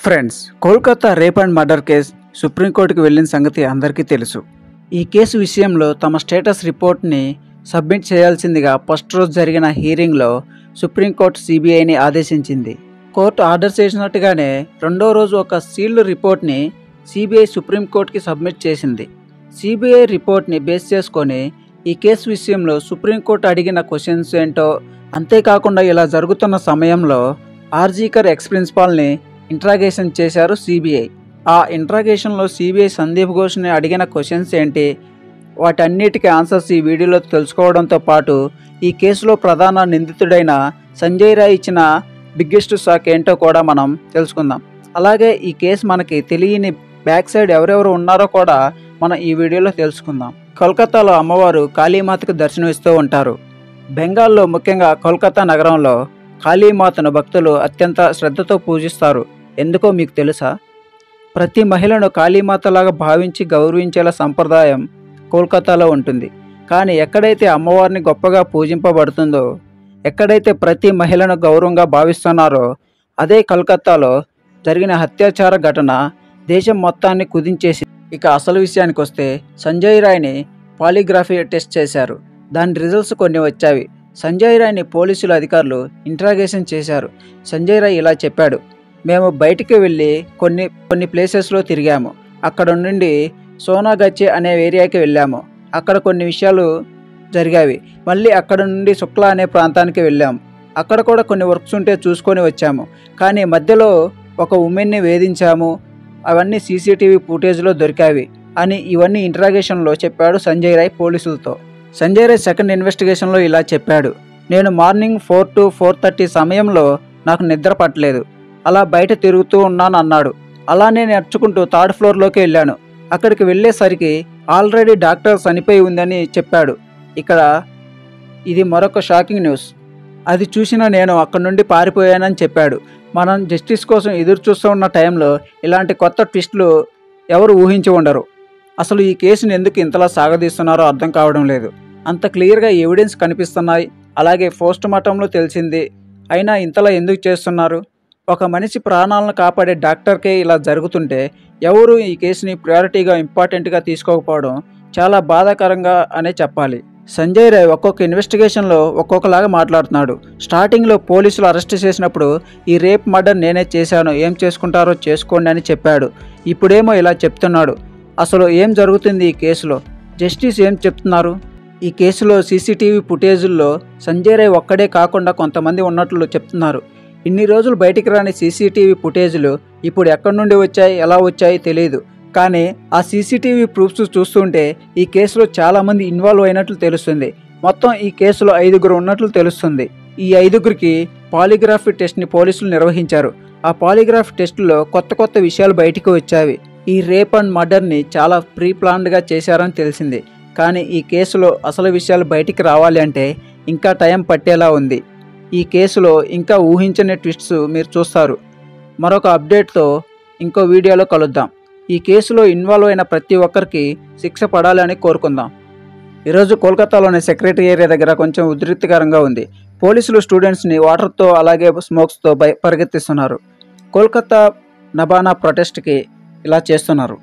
Friends, Kolkata rape and murder case సుప్రీంకోర్టుకు వెళ్ళిన సంగతి అందరికీ తెలుసు. ఈ కేసు విషయంలో తమ స్టేటస్ రిపోర్ట్ని సబ్మిట్ చేయాల్సిందిగా ఫస్ట్ రోజు జరిగిన హీరింగ్లో సుప్రీంకోర్టు సిబిఐని ఆదేశించింది. కోర్టు ఆర్డర్ చేసినట్టుగానే రెండో రోజు ఒక సీల్డ్ రిపోర్ట్ని సిబిఐ సుప్రీంకోర్టుకి సబ్మిట్ చేసింది. సిబిఐ రిపోర్ట్ని బేస్ చేసుకొని ఈ కేసు విషయంలో సుప్రీంకోర్టు అడిగిన క్వశ్చన్స్ ఏంటో, అంతేకాకుండా ఇలా జరుగుతున్న సమయంలో ఆర్జీకర్ ఎక్స్ ప్రిన్సిపాల్ని ఇంట్రాగేషన్ చేశారు సిబిఐ. ఆ ఇంట్రాగేషన్లో సిబిఐ సందీప్ ఘోష్ని అడిగిన క్వశ్చన్స్ ఏంటి, వాటన్నిటికీ ఆన్సర్స్ ఈ వీడియోలో తెలుసుకోవడంతో పాటు ఈ కేసులో ప్రధాన నిందితుడైన సంజయ్ రాయ్ ఇచ్చిన బిగ్గెస్ట్ షాక్ ఏంటో కూడా మనం తెలుసుకుందాం. అలాగే ఈ కేసు మనకి తెలియని బ్యాక్ సైడ్ ఎవరెవరు ఉన్నారో కూడా మనం ఈ వీడియోలో తెలుసుకుందాం. కోల్కతాలో అమ్మవారు కాళీమాతకు దర్శనమిస్తూ ఉంటారు. బెంగాల్లో ముఖ్యంగా కోల్కతా నగరంలో కాళీమాతను భక్తులు అత్యంత శ్రద్ధతో పూజిస్తారు. ఎందుకో మీకు తెలుసా? ప్రతి మహిళను కాళీమాతలాగా భావించి గౌరవించేలా సంప్రదాయం కోల్కతాలో ఉంటుంది. కానీ ఎక్కడైతే అమ్మవారిని గొప్పగా పూజింపబడుతుందో, ఎక్కడైతే ప్రతి మహిళను గౌరవంగా భావిస్తున్నారో, అదే కోల్కతాలో జరిగిన అత్యాచార ఘటన దేశం మొత్తాన్ని కుదించేసి. ఇక అసలు విషయానికి వస్తే, సంజయ్ రాయ్ని పాలిగ్రఫీ టెస్ట్ చేశారు. దాని రిజల్ట్స్ కొన్ని వచ్చాయి. సంజయ్ రాయ్ని పోలీసులు అధికారులు ఇంట్రాగేషన్ చేశారు. సంజయ్ రాయ్ ఇలా చెప్పాడు: మేము బయటికి వెళ్ళి కొన్ని ప్లేసెస్లో తిరిగాము. అక్కడ నుండి సోనాగచ్చే అనే ఏరియాకి వెళ్ళాము. అక్కడ కొన్ని విషయాలు జరిగాయి. మళ్ళీ అక్కడ నుండి శుక్లా అనే ప్రాంతానికి వెళ్ళాము. అక్కడ కూడా కొన్ని వర్క్స్ ఉంటే చూసుకొని వచ్చాము. కానీ మధ్యలో ఒక ఉమెన్ని వేధించాము. అవన్నీ సీసీటీవీ ఫుటేజ్లో దొరికావి అని ఇవన్నీ ఇంట్రాగేషన్లో చెప్పాడు సంజయ్ రాయ్ పోలీసులతో. సంజయ్ రాయ్ సెకండ్ ఇన్వెస్టిగేషన్లో ఇలా చెప్పాడు: నేను మార్నింగ్ 4 to 4:30 సమయంలో నాకు నిద్ర పట్టలేదు. అలా బయట తిరుగుతూ ఉన్నాను అన్నాడు. అలానే నడుచుకుంటూ 3rd ఫ్లోర్లోకి వెళ్ళాను. అక్కడికి వెళ్ళేసరికి ఆల్రెడీ డాక్టర్ చనిపోయి ఉందని చెప్పాడు. ఇక్కడ ఇది మరొక షాకింగ్ న్యూస్. అది చూసిన నేను అక్కడి నుండి పారిపోయానని చెప్పాడు. మనం జస్టిస్ కోసం ఎదురు చూస్తూ ఉన్న టైంలో ఇలాంటి కొత్త ట్విస్టులు ఎవరు ఊహించి ఉండరు. అసలు ఈ కేసుని ఎందుకు ఇంతలా సాగదీస్తున్నారో అర్థం కావడం లేదు. అంత క్లియర్గా ఎవిడెన్స్ కనిపిస్తున్నాయి. అలాగే పోస్ట్ మార్టంలో తెలిసింది. అయినా ఇంతలా ఎందుకు చేస్తున్నారు? ఒక మనిషి ప్రాణాలను కాపాడే డాక్టర్కే ఇలా జరుగుతుంటే ఎవరు ఈ కేసుని ప్రయారిటీగా ఇంపార్టెంట్గా తీసుకోకపోవడం చాలా బాధాకరంగా అనే చెప్పాలి. సంజయ్ రాయ్ ఒక్కొక్క ఇన్వెస్టిగేషన్లో ఒక్కొక్కలాగా మాట్లాడుతున్నాడు. స్టార్టింగ్లో పోలీసులు అరెస్ట్ చేసినప్పుడు ఈ రేప్ మర్డర్ నేనే చేశాను, ఏం చేసుకుంటారో చేసుకోండి అని చెప్పాడు. ఇప్పుడేమో ఇలా చెప్తున్నాడు. అసలు ఏం జరుగుతుంది ఈ కేసులో? జస్టిస్ ఏం చెప్తున్నారు? ఈ కేసులో సీసీటీవీ ఫుటేజుల్లో సంజయ్ రాయ్ ఒక్కడే కాకుండా కొంతమంది ఉన్నట్లు చెప్తున్నారు. ఇన్ని రోజులు బయటికి రాని సీసీటీవీ ఫుటేజ్లు ఇప్పుడు ఎక్కడి నుండి వచ్చాయి, ఎలా వచ్చాయి తెలియదు. కానీ ఆ సీసీటీవీ ప్రూఫ్స్ చూస్తుంటే ఈ కేసులో చాలామంది ఇన్వాల్వ్ అయినట్లు తెలుస్తుంది. మొత్తం ఈ కేసులో 5గురు ఉన్నట్లు తెలుస్తుంది. ఈ 5గురికి పాలిగ్రఫీ టెస్ట్ని పోలీసులు నిర్వహించారు. ఆ పాలిగ్రాఫ్ టెస్టులో కొత్త విషయాలు బయటికి వచ్చాయి. ఈ రేప్ అండ్ మర్డర్ని చాలా ప్రీ ప్లాన్డ్గా చేశారని తెలిసింది. కానీ ఈ కేసులో అసలు విషయాలు బయటికి రావాలి అంటే ఇంకా టైం పట్టేలా ఉంది. ఈ కేసులో ఇంకా ఊహించని ట్విస్ట్స్ మీరు చూస్తారు. మరొక అప్డేట్తో ఇంకో వీడియోలో కలుద్దాం. ఈ కేసులో ఇన్వాల్వ్ అయిన ప్రతి ఒక్కరికి శిక్ష పడాలని కోరుకుందాం. ఈరోజు కోల్కతాలోని సెక్రటరీ ఏరియా దగ్గర కొంచెం ఉద్రిక్తకరంగా ఉంది. పోలీసులు స్టూడెంట్స్ని వాటర్తో అలాగే స్మోక్స్తో పరిగెత్తిస్తున్నారు. కోల్కతా నబానా ప్రొటెస్ట్కి ఇలా చేస్తున్నారు.